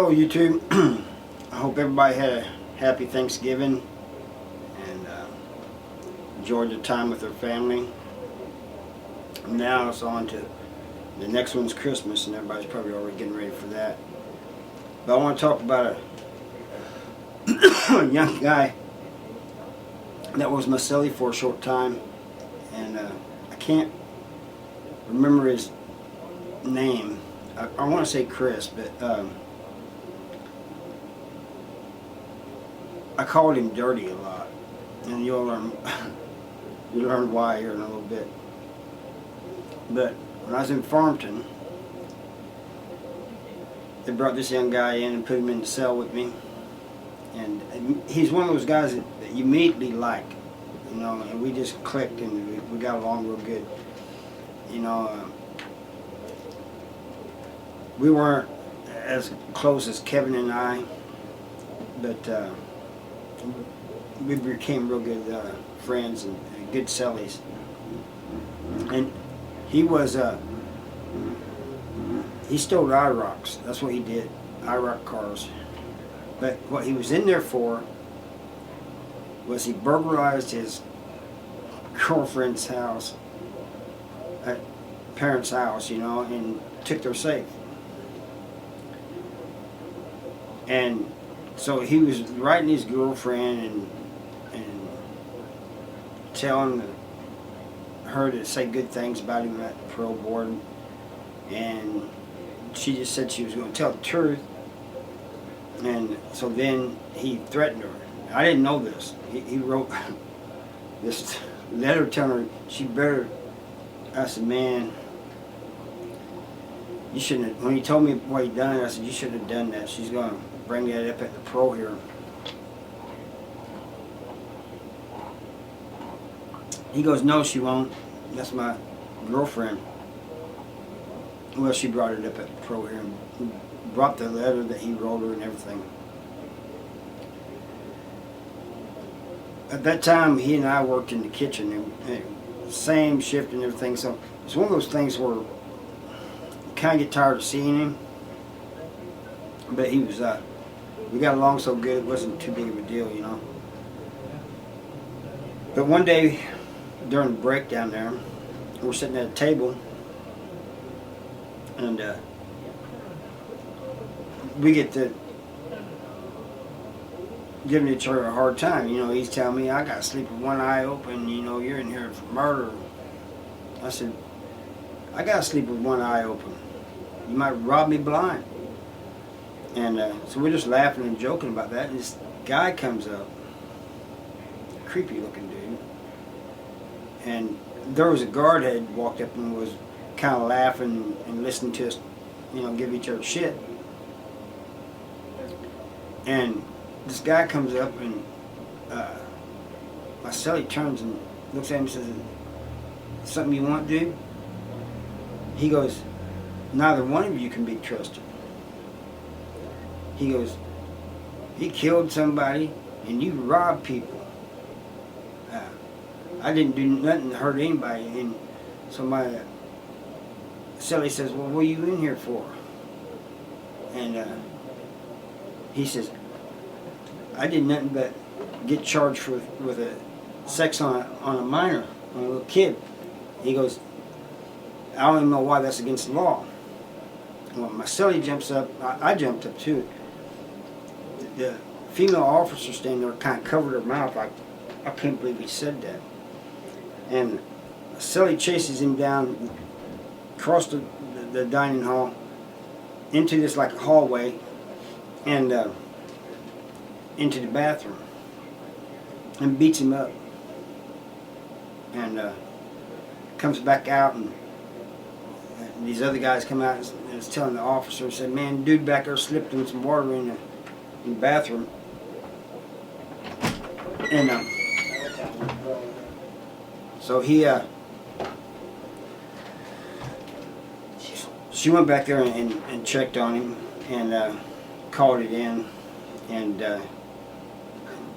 Hello YouTube. I hope everybody had a happy Thanksgiving and enjoyed the time with their family. Now it's on to the next one's Christmas, and everybody's probably already getting ready for that. But I want to talk about a young guy that was my celly for a short time, and I can't remember his name. I want to say Chris, but I called him Dirty a lot, and you'll learn why here in a little bit. But when I was in Farmington, they brought this young guy in and put him in the cell with me, and he's one of those guys that you immediately like, you know, and we just clicked and we got along real good, you know. We weren't as close as Kevin and I, but we became real good friends and good cellies. And he was he stole IROCs. That's what he did, IROC cars. But what he was in there for was he burglarized his girlfriend's house, parents' house, you know, and took their safe. And so he was writing his girlfriend and telling her to say good things about him at the parole board, and she just said she was going to tell the truth. And so then he threatened her. I didn't know this. He wrote this letter telling her she better. I said, man, you shouldn't have. When he told me what he'd done, I said, you shouldn't have done that. She's going to bring that up at the parole hearing. He goes, no, she won't. That's my girlfriend. Well, she brought it up at the parole hearing. He brought the letter that he wrote her and everything. At that time, he and I worked in the kitchen, and same shift and everything. So it's one of those things where you kind of get tired of seeing him. But he was, we got along so good, it wasn't too big of a deal, you know. But one day, during the break down there, we're sitting at a table, and we get to giving each other a hard time. You know, he's telling me, I got to sleep with one eye open, you know, you're in here for murder. I said, I got to sleep with one eye open. You might rob me blind. And so we're just laughing and joking about that, and this guy comes up, creepy looking dude, and there was a guard had walked up and was kind of laughing and listening to us, you know, give each other shit. And this guy comes up, and my celly turns and looks at him and says, something you want, dude? He goes, neither one of you can be trusted. He goes, he killed somebody and you robbed people. I didn't do nothing to hurt anybody. And so my celly says, well, what are you in here for? And he says, I did nothing but get charged with a sex on a minor, on a little kid. He goes, I don't even know why that's against the law. Well, my celly jumps up, I jumped up too. The female officer standing there kind of covered her mouth like, I can't believe he said that. And celly chases him down, across the dining hall, into this like hallway, and into the bathroom, and beats him up. And comes back out, and these other guys come out and is telling the officer, said, man, dude back there slipped in some water in the bathroom. And so he she went back there and checked on him and called it in, and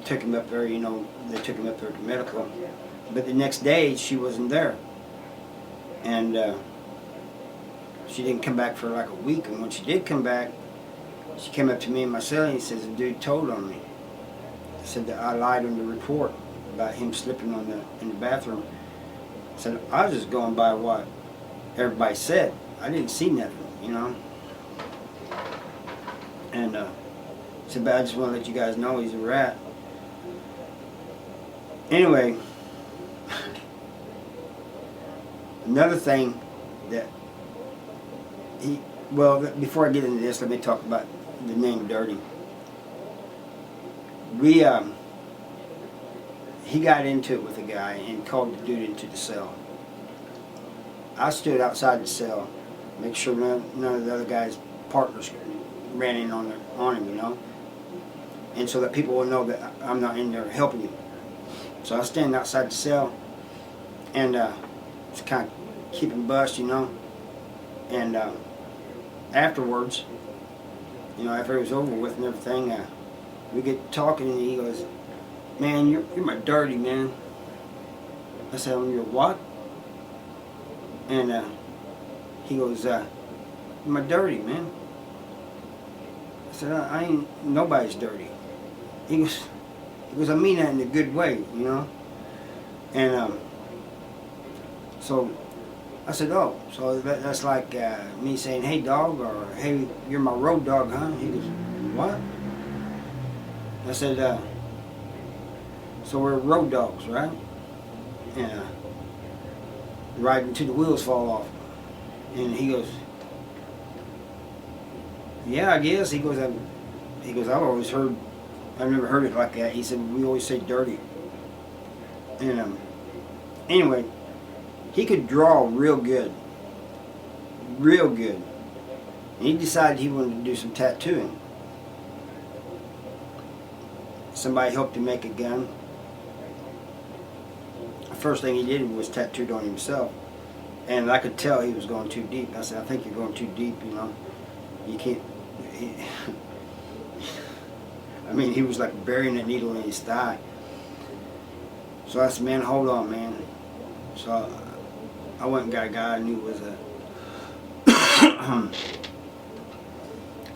took him up there, you know, they took him up there to medical. But the next day she wasn't there, and she didn't come back for like a week, and when she did come back, She came up to me in my cell and he says, the dude told on me. He said that I lied on the report about him slipping in the bathroom. I said, I was just going by what everybody said. I didn't see nothing, you know. And I said, but I just want to let you guys know he's a rat. Anyway, another thing that before I get into this, let me talk about the name Dirty. He got into it with a guy and called the dude into the cell. I stood outside the cell, make sure none of the other guy's partners ran in on him, you know, and so that people will know that I'm not in there helping him. So I was standing outside the cell, and just kind of keeping bust, you know, and afterwards, you know, after it was over with and everything, we get talking, and he goes, man, you're my dirty, man. I said, you're what? And he goes, you're my dirty, man. I said, I ain't nobody's dirty. He goes, I mean that in a good way, you know. And so I said, oh, so that's like me saying, hey, dog, or hey, you're my road dog, huh? He goes, what? I said, so we're road dogs, right? And riding till the wheels fall off. And he goes, yeah, I guess. He goes, I've never heard it like that. He said, we always say dirty. And anyway, he could draw real good. Real good. And he decided he wanted to do some tattooing. Somebody helped him make a gun. The first thing he did was tattooed on himself. And I could tell he was going too deep. I said, I think you're going too deep, you know. You can't... I mean, he was like burying a needle in his thigh. So I said, man, hold on, man. So I went and got a guy I knew was a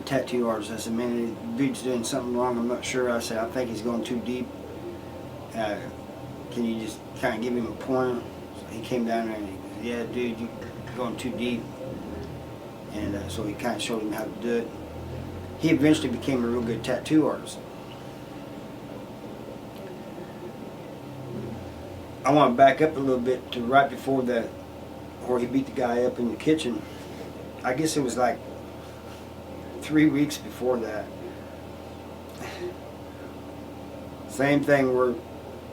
tattoo artist. I said, man, the dude's doing something wrong. I'm not sure. I said, I think he's going too deep. Can you just kind of give him a pointer? So he came down there and he goes, yeah, dude, you're going too deep. And so he kind of showed him how to do it. He eventually became a real good tattoo artist. I want to back up a little bit to right before that, where he beat the guy up in the kitchen. I guess it was like 3 weeks before that. Same thing, we're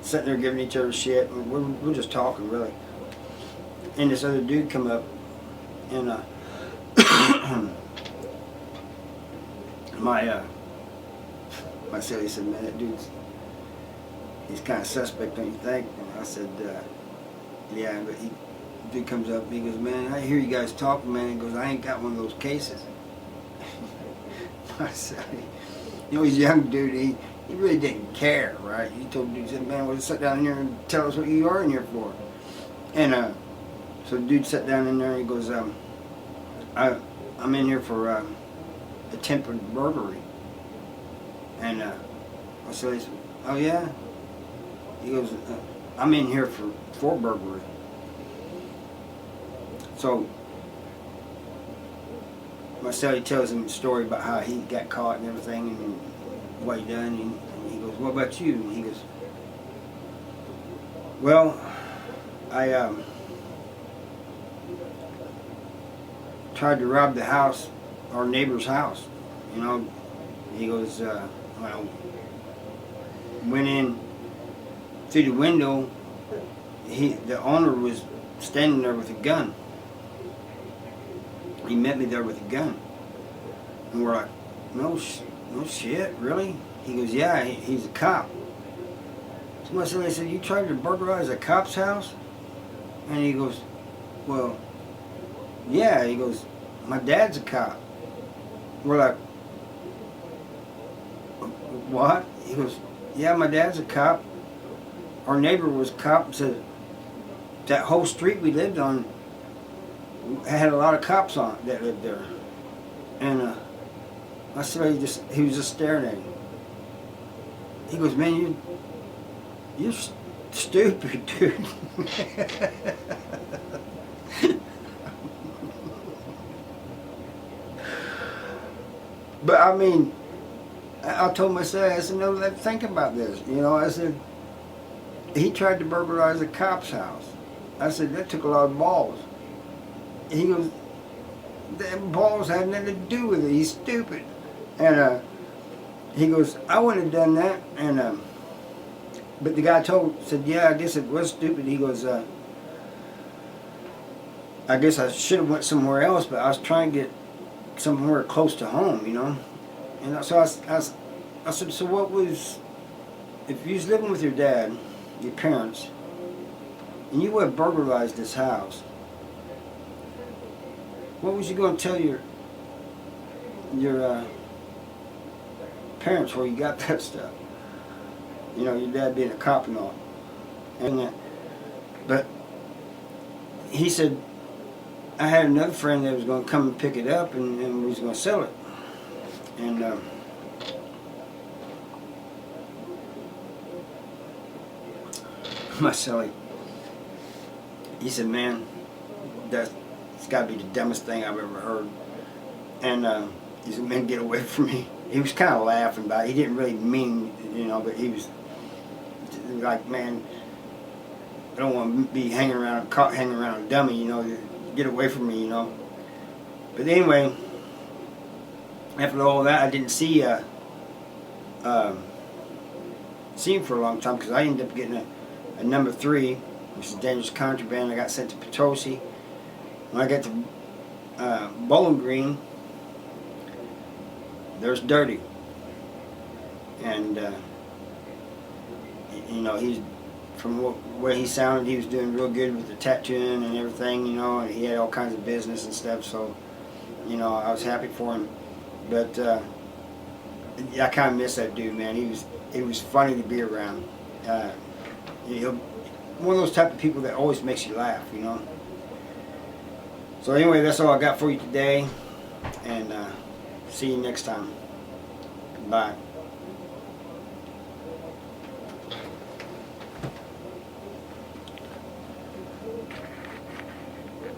sitting there giving each other shit, and we're just talking, really. And this other dude come up, and my celly said, man, that he's kind of suspect, don't you think? And I said, yeah, but dude comes up and he goes, man, I hear you guys talking, man. He goes, I ain't got one of those cases. I said, you know, he's a young dude, he really didn't care, right? He told the dude, he said, man, well, sit down in here and tell us what you are in here for. And so the dude sat down in there and he goes, I'm in here for attempted burglary. And so he said, oh yeah? He goes, I'm in here for burglary. So my celly tells him a story about how he got caught and everything and what he done. And he goes, what about you? And he goes, well, I tried to rob the house, our neighbor's house, you know. He goes, well, went in through the window. The owner was standing there with a gun. He met me there with a gun, and we're like, no shit, really? He goes, yeah, he's a cop. So my son, said, you tried to burglarize a cop's house? And he goes, well, yeah. He goes, my dad's a cop. We're like, what? He goes, yeah, my dad's a cop. Our neighbor was a cop. Said that whole street we lived on had a lot of cops on it that lived there. And I said, he was just staring at him. He goes, man, you're stupid, dude. But I mean, I told myself, I said, no, let's think about this. You know, I said, he tried to burglarize a cop's house. I said, that took a lot of balls. He goes, that balls had nothing to do with it. He's stupid. And he goes, I wouldn't have done that. And but the guy said, yeah, I guess it was stupid. He goes, I guess I should have went somewhere else, but I was trying to get somewhere close to home, you know. And so I said, so what was, if you was living with your dad, your parents, and you would have burglarized this house, what was you going to tell your parents where you got that stuff? You know, your dad being a cop and all. And but he said, I had another friend that was going to come and pick it up and we was going to sell it. And my celly, he said, man, it's got to be the dumbest thing I've ever heard. And he said, man, get away from me. He was kind of laughing about it. He didn't really mean, you know, but he was like, man, I don't want to be hanging around a dummy, you know, get away from me, you know. But anyway, after all that, I didn't see him for a long time because I ended up getting a number 3, which is dangerous contraband. I got sent to Potosi. When I got to Bowling Green, there's Dirty. And you know, he's from where he sounded, he was doing real good with the tattooing and everything, you know, and he had all kinds of business and stuff, so, you know, I was happy for him. But I kind of miss that dude, man. He was funny to be around. One of those type of people that always makes you laugh, you know. So anyway, that's all I got for you today, and see you next time. Bye.